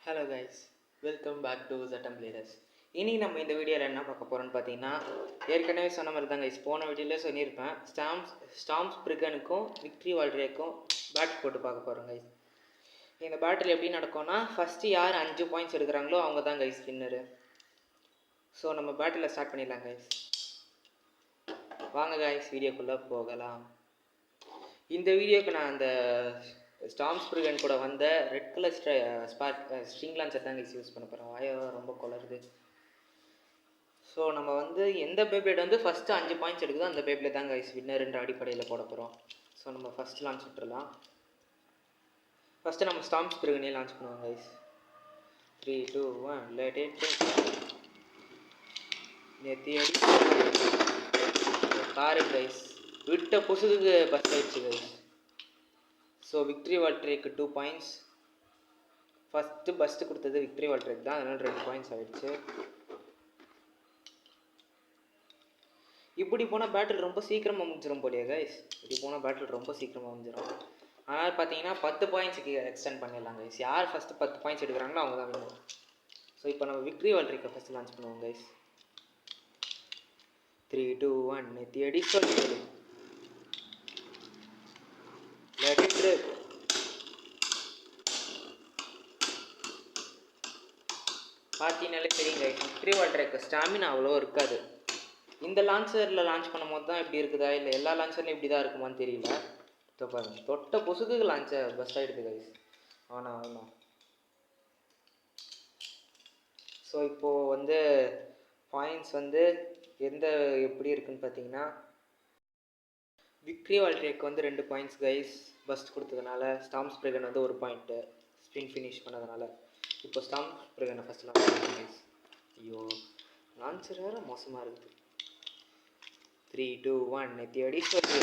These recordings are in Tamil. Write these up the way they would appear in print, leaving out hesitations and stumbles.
Hello guys, welcome back to ZM Leaders. இன்றைக்கி நம்ம இந்த வீடியோவில் என்ன பார்க்க போகிறோன்னு பார்த்தீங்கன்னா, ஏற்கனவே சொன்ன மாதிரி தான் கைஸ், போன வீடியோவில் சொல்லியிருப்பேன். ஸ்டாம்ஸ் பிரிகனுக்கும் விக்ட்ரி வால்ட்ரேக்கும் பேட் போட்டு பார்க்க போகிறோம் கைஸ். இந்த பேட்டில் எப்படி நடக்கும்னா, ஃபஸ்ட்டு யார் 5 பாயிண்ட்ஸ் எடுக்கிறாங்களோ அவங்க தான் கைஸ் வின்னரு. ஸோ நம்ம பேட்டில் ஸ்டார்ட் பண்ணிடலாம் கைஸ். வாங்க கைஸ், வீடியோக்குள்ளே போகலாம். இந்த வீடியோக்கு நான் அந்த ஸ்டாம்ஸ் பிரிகன் கூட வந்த ரெட் கலர் ஸ்ட்ரிங் லான்ச்சர் தான் யூஸ் பண்ண போகிறேன். வாயை ரொம்ப கொளருது. ஸோ நம்ம எந்த பேப்ளேட் ஃபஸ்ட்டு 5 பாயிண்ட்ஸ் எடுக்குதோ அந்த பேப்ளேட் தான் கைஸ் வின்னர்ன்ற அடிப்படையில் போட போகிறோம். ஸோ நம்ம ஃபஸ்ட் லான்ச் விட்டுறலாம். ஃபஸ்ட்டு நம்ம ஸ்டாம்ஸ் பிரிகனே லான்ச் பண்ணுவோம் கைஸ். 3, 2, 1 லெட் இட் நேத்தி அடி காரு கைஸ் விட்ட புசுக்கு பஸ்ட் ஆயிடுச்சு கைஸ். ஸோ விக்ட்ரி வால்ட்ரேக்கு 2 பாயிண்ட்ஸ். ஃபஸ்ட்டு பஸ்ட்டு கொடுத்தது விக்ட்ரி வால்ட்ரேக் தான், அதனால் 2 பாயிண்ட்ஸ் ஆகிடுச்சு. இப்படி போனால் பேட்டில் ரொம்ப சீக்கிரமாக முடிஞ்சிடும் போலியா கைஸ். இப்படி போனால் பேட்டில் ரொம்ப சீக்கிரமாக முடிஞ்சிடும். ஆனால் பார்த்தீங்கன்னா 10 பாயிண்ட்ஸுக்கு எக்ஸ்டெண்ட் பண்ணிடலாம் கைஸ். யார் ஃபஸ்ட்டு 10 பாயிண்ட்ஸ் எடுக்கிறாங்களோ அவங்க தான் வின்னர். ஸோ இப்போ நம்ம விக்ட்ரி வால்ட்ரேக்கை ஃபஸ்ட்டு லான்ச் பண்ணுவோம் கைஸ். 3, 2, 1 நேத்தி அடி சொல்லி லெட் இட் ரிப். பார்த்தீங்கனாலே தெரியுங்க, விக்ட்ரி வால்ட்ரேக்கு ஸ்டாமினா அவ்வளோ இருக்காது. இந்த லான்ச்சரில் லான்ச் பண்ணும் போது தான் இப்படி இருக்குதா இல்லை எல்லா லான்ச்சர்லையும் இப்படி தான் இருக்குமான்னு தெரியல. இப்போ பாருங்க, தொட்ட பொசுக்கு லான்ச்சர் பெஸ்ட் ஆகிடுது கைஸ். ஆமாம். ஸோ இப்போது பாயிண்ட்ஸ் எந்த எப்படி இருக்குன்னு பார்த்தீங்கன்னா, விக்ட்ரி வால்ட்ரேக்கு 2 பாயிண்ட்ஸ் கைஸ் பஸ்ட் கொடுத்ததுனால. ஸ்டாம்ஸ் பிரிகன் 1 பாயிண்ட்டு ஸ்பின் ஃபினிஷ் பண்ணதுனால. இப்போ ஸ்டாம்ஸ் பிரிகனை ஃபஸ்ட் லான்ச் பண்ணுங்க கைஸ். ஐயோ, லான்ச்சர் வேறு மோசமாக இருக்குது. 3, 2, 1 நேத்தி அடி சொல்லி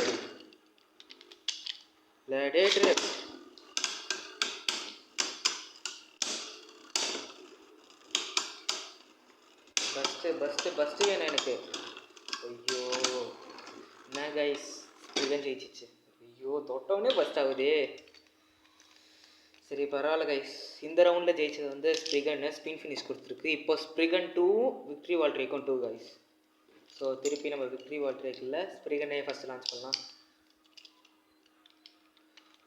லெட் இட் ரிப். பஸ்ட்டு வேணும் எனக்கு. ஐயோ என்ன கைஸ், பிரிகன் ஜெயிச்சிச்சு. ஐயோ தொட்டவுடனே பஸ்ட் ஆகுதே. சரி பரவாயில்ல கைஸ், இந்த ரவுண்டில் ஜெயிச்சது ஸ்பிரிகன்னு ஸ்பின் ஃபினிஷ் கொடுத்துருக்கு. இப்போ ஸ்பிரிகன் 2 விக்ட்ரி வால்ட்ரேக்கும் 2 கைஸ். ஸோ திருப்பி நம்ம விக்ட்ரி வால்ட்ரேக்கில் ஸ்பிரிகனே ஃபஸ்ட்டு லான்ச் பண்ணலாம்.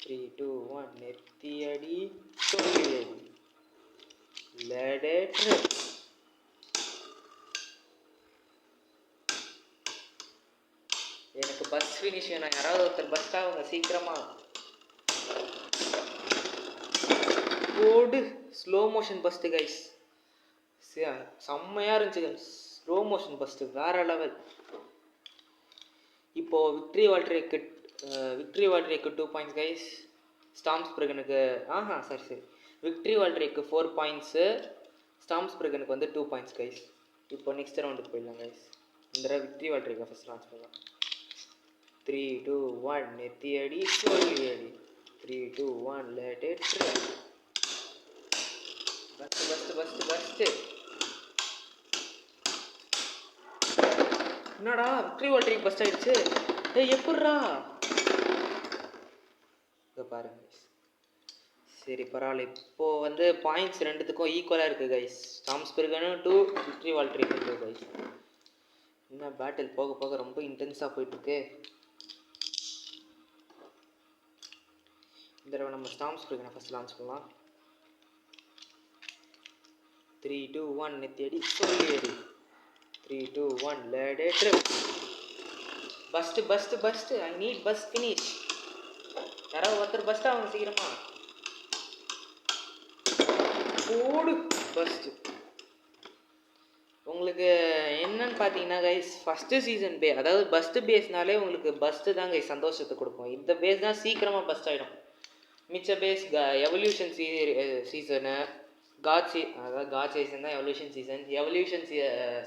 3, 2, 1 நெத்தி அடி சொல்லி லெட் இட் ரிப். எனக்கு பஸ் ஃபினிஷ் வேணும். யாராவது ஒருத்தர் பஸ்ட் ஆகுங்க சீக்கிரமாக. ஓடு ஸ்லோ மோஷன் பஸ்ட்டு கைஸ். செம்மையாக இருந்துச்சு கைஸ். ஸ்லோ மோஷன் பஸ்ட்டு வேறு லெவல். இப்போது விக்ட்ரி வால்ட்ரேக்கு 2 பாயிண்ட்ஸ் கைஸ். ஸ்டாம்ஸ் பிரிகனுக்கு சரி விக்ட்ரி வால்ட்ரேக்கு 4 பாயிண்ட்ஸு. ஸ்டாம்ஸ் பிரிகனுக்கு 2 பாயிண்ட்ஸ் கைஸ். இப்போ நெக்ஸ்ட் ரவுண்டுக்கு போயிடலாம் கைஸ். இந்த விக்ட்ரி வால்ட்ரேக்கை ஃபஸ்ட் லான்ச் பண்ணலாம். 3, 2, 1 நெத்தி அடி சொல்லி அடி. 3, 2, 1 லெட் இட் ரிப். பஸ்ட்டு என்னடா விக்ட்ரி வால்ட்ரேக் பஸ்ட் ஆயிடுச்சு. எப்பட்றா இதை பாருங்க. சரி பரவாயில்ல. இப்போது பாயிண்ட்ஸ் ரெண்டுத்துக்கும் ஈக்குவலாக இருக்குது கைஸ். ஸ்டாம்ஸ் பிரிகனும் 2, விக்ட்ரி வால்ட்ரேக்கும் 2 கைஸ். இன்னும் பேட்டில் போக போக ரொம்ப இன்டென்ஸாக போயிட்டுருக்கு. இந்த தடவை நம்ம ஸ்டாம்ஸ் பிரிகனை ஃபஸ்ட் லான்ச் பண்ணலாம். 3, 2, 1 நெத்தி அடி சொல்லி அடி. 3, 2, 1 let it rip. First I need burst finish. யாராவது ஒருத்தர் பஸ்ட் ஆகுங்க சீக்கிரமா. ஓடு பஸ்ட்டு. உங்களுக்கு என்னன்னு பார்த்தீங்கன்னா கைஸ், ஃபஸ்ட்டு சீசன் அதாவது பஸ்ட்டு பேஸ்னாலே உங்களுக்கு பஸ்ட்டு தான் கைஸ் சந்தோஷத்தை கொடுக்கும். இந்த பேஸ் தான் சீக்கிரமாக பஸ்ட் ஆகிடும். மிச்ச பேஸ் எவல்யூஷன் சீசனு அதாவது காட் சீசன் தான் evolution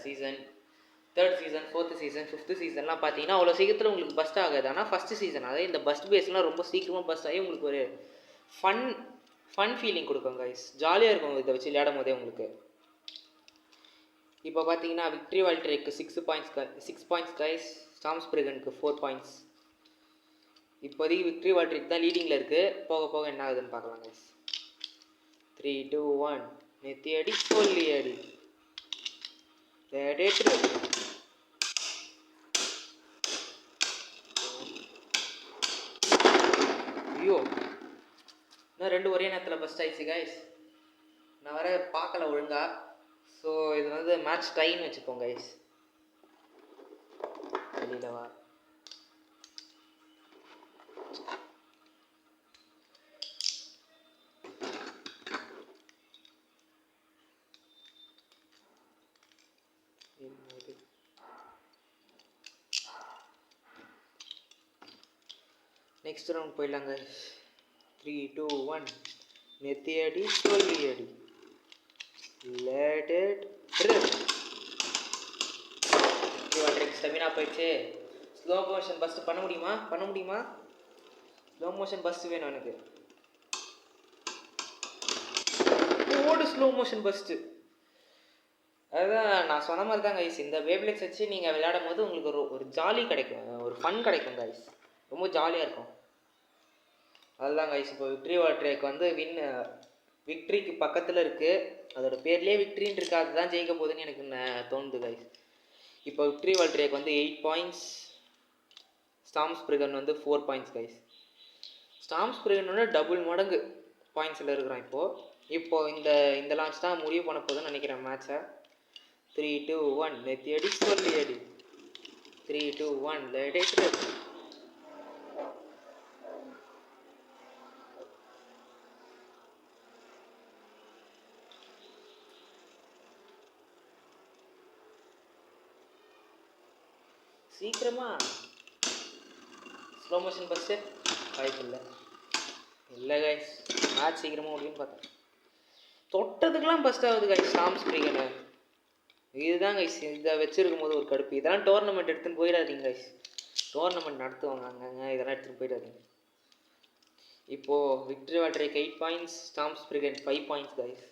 season 3rd season 4th season 5th சீசன்லாம் பார்த்தீங்கன்னா அவ்வளோ சீக்கிரத்தில் உங்களுக்கு பஸ்ட் ஆகாது. ஆனால் ஃபஸ்ட்டு சீசன் அதாவது இந்த பஸ்ட் பேஸ்லாம் ரொம்ப சீக்கிரமாக பஸ்ட் ஆகி உங்களுக்கு ஒரு ஃபன் ஃபீலிங் கொடுக்கும் கைஸ். ஜாலியாக இருக்கும் இதை வச்சு விளையாடும் போதே உங்களுக்கு. இப்போ பார்த்தீங்கன்னா விக்ட்ரி வால்ட்ரேக்கு 6 பாயிண்ட்ஸ் கைஸ். ஸ்டாம்ஸ் பிரிகனுக்கு 4 பாயிண்ட்ஸ். இப்போதைக்கு விக்ட்ரி வால்ட்ரேக் தான் லீடிங்கில் இருக்குது. போக போக என்ன ஆகுதுன்னு பார்க்கலாம் கைஸ். 3 2 1 நெத்தி அடி சொல்லி அடி டேடேட்ரு ஐயோ இன்னும் 2 ஒரே நேரத்தில் பஸ்ட் ஆயிடுச்சு கைஸ். நான் வர பார்க்கல ஒழுங்கா. ஸோ இது வந்து மேட்ச் டைன்னு வச்சுப்போம் கைஸ். வெளியில் வா. Next round போயிடலாங்க. 3 2 1 நெத்தி அடி சொல்லி அடி லெட் இட் ரிப். ஸ்டெமினா போயிடுச்சு. ஸ்லோ மோஷன் பஸ்ட் பண்ண முடியுமா? ஸ்லோ மோஷன் பஸ்ட் வேணும் எனக்கு. ஓடு ஸ்லோ மோஷன் பஸ்ட்டு. அதுதான் நான் சொன்ன மாதிரி தான் கைஸ். இந்த வேவ்லெக்ஸ் வச்சு நீங்கள் விளையாடும் போது உங்களுக்கு ஒரு ஜாலி கிடைக்கும், ஒரு ஃபன் கிடைக்கும் கைஸ். ரொம்ப ஜாலியாக இருக்கும். அதுதான் கைஸ். இப்போ விக்ட்ரி வால்ட்ரேக் வந்து விக்ட்ரிக்கு பக்கத்தில் இருக்குது. அதோட பேர்லேயே விக்ட்ரின்னு இருக்குது. அதுதான் ஜெயிக்க போகுதுன்னு எனக்கு தோணுது கைஸ். இப்போ விக்ட்ரி வால்ட்ரேக் வந்து 8 பாயிண்ட்ஸ், ஸ்டார்ம் ஸ்பிரிகன் வந்து 4 பாயிண்ட்ஸ் கைஸ். ஸ்டார்ம் ஸ்பிரிகனோட டபுள் மடங்கு பாயிண்ட்ஸில் இருக்கிறான் இப்போ இந்த லான்ச் தான் முடிவு பண்ண போகுதுன்னு நினைக்கிறேன் மேட்சை. 3 2 1 நெத்தி அடி சொல்லி அடி 3 2 1 let it rip. சீக்கிரமா ஸ்லோ மோஷன் பஸ்ஸு வாய்ப்பு இல்லை கைஸ். மேட்ச் சீக்கிரமாக முடியும்னு பார்த்தேன். தொட்டதுக்கெலாம் பஸ்ட் ஆகுது கைஸ் ஸ்டார்ம் ஸ்பிரிகனு. இதுதான் கைஸ் இதை வச்சுருக்கும் போது ஒரு கடுப்பு. இதெல்லாம் டோர்னமெண்ட் எடுத்துன்னு போயிடாதீங்க கைஸ். டோர்னமெண்ட் நடத்துவாங்க அங்கங்கே, இதெல்லாம் எடுத்துகிட்டு போயிடாதீங்க. இப்போது victory Valtryek 8 points, storm Spriggan 5 points guys.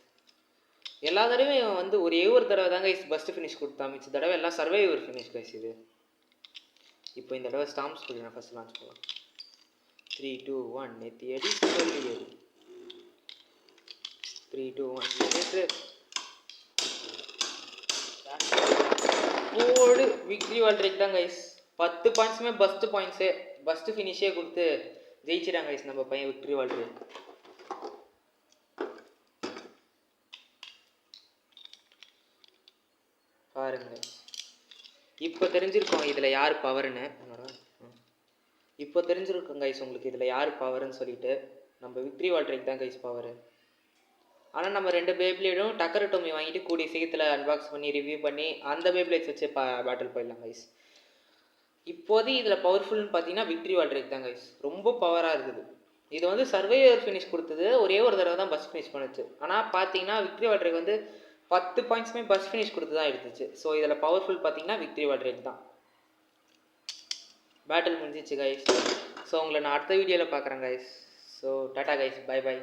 எல்லா தடவையும் வந்து ஒரே ஒரு தடவை தான் கைஸ் பஸ்ட்டு ஃபினிஷ் கொடுத்தா. மிச்ச தடவை எல்லாம் சர்வைவர் ஃபினிஷ் கைஸ் இது. இப்போ இந்த தடவை ஸ்டார்ம் ஸ்பிரிகனை ஃபஸ்ட் லான்ச் பண்ணலாம். 3 2 1 நெத்தி அடி சொல்லி அடி 3 2 1 ஓடு. விக்ட்ரி வால்ட்ரேக் தான் கைஸ். 10 பாயிண்ட்ஸுமே பஸ்ட்டு பாயிண்ட்ஸு, பஸ்ட்டு ஃபினிஷே கொடுத்து ஜெயிச்சிடாங்க கைஸ் நம்ம பையன் விக்ட்ரி வால்ட்ரேக். பாருங்க இப்போ தெரிஞ்சிருக்கோம் இதில் யார் பவர்னு. இப்போ தெரிஞ்சிருக்கோம் கைஸ் உங்களுக்கு இதில் யார் பவர்னு சொல்லிட்டு. நம்ம விக்ட்ரி வால்ட்ரேக் தான் கைஸ் பவர். ஆனால் நம்ம 2 பேப்ளேடும் டக்கரட்டோமி வாங்கிட்டு கூடிய சீக்கிரத்தில் அன்பாக்ஸ் பண்ணி ரிவ்யூ பண்ணி அந்த பேப்ளேட்ஸ் வச்சு பேட்டில் போயிடலாம் கைஸ். இப்போது இதில் பவர்ஃபுல்னு பார்த்தீங்கன்னா விக்ட்ரி வால்ட்ரேக் தான் கைஸ். ரொம்ப பவராக இருக்குது. இது வந்து சர்வைவர் ஃபினிஷ் கொடுத்தது, ஒரே ஒரு தடவை தான் பஸ் ஃபினிஷ் பண்ணுச்சு. ஆனால் பார்த்தீங்கன்னா விக்ட்ரி வால்ட்ரேக் வந்து 10 பாயிண்ட்ஸுமே பஸ் ஃபினிஷ் கொடுத்து தான் எடுத்துச்சு. ஸோ இதில் பவர்ஃபுல் பார்த்தீங்கன்னா விக்ட்ரி வால்ட்ரேக் தான். பேட்டில் முடிஞ்சிச்சு கைஸ். ஸோ உங்களை நான் அடுத்த வீடியோவில் பார்க்குறேன் guys. So tata guys, bye by.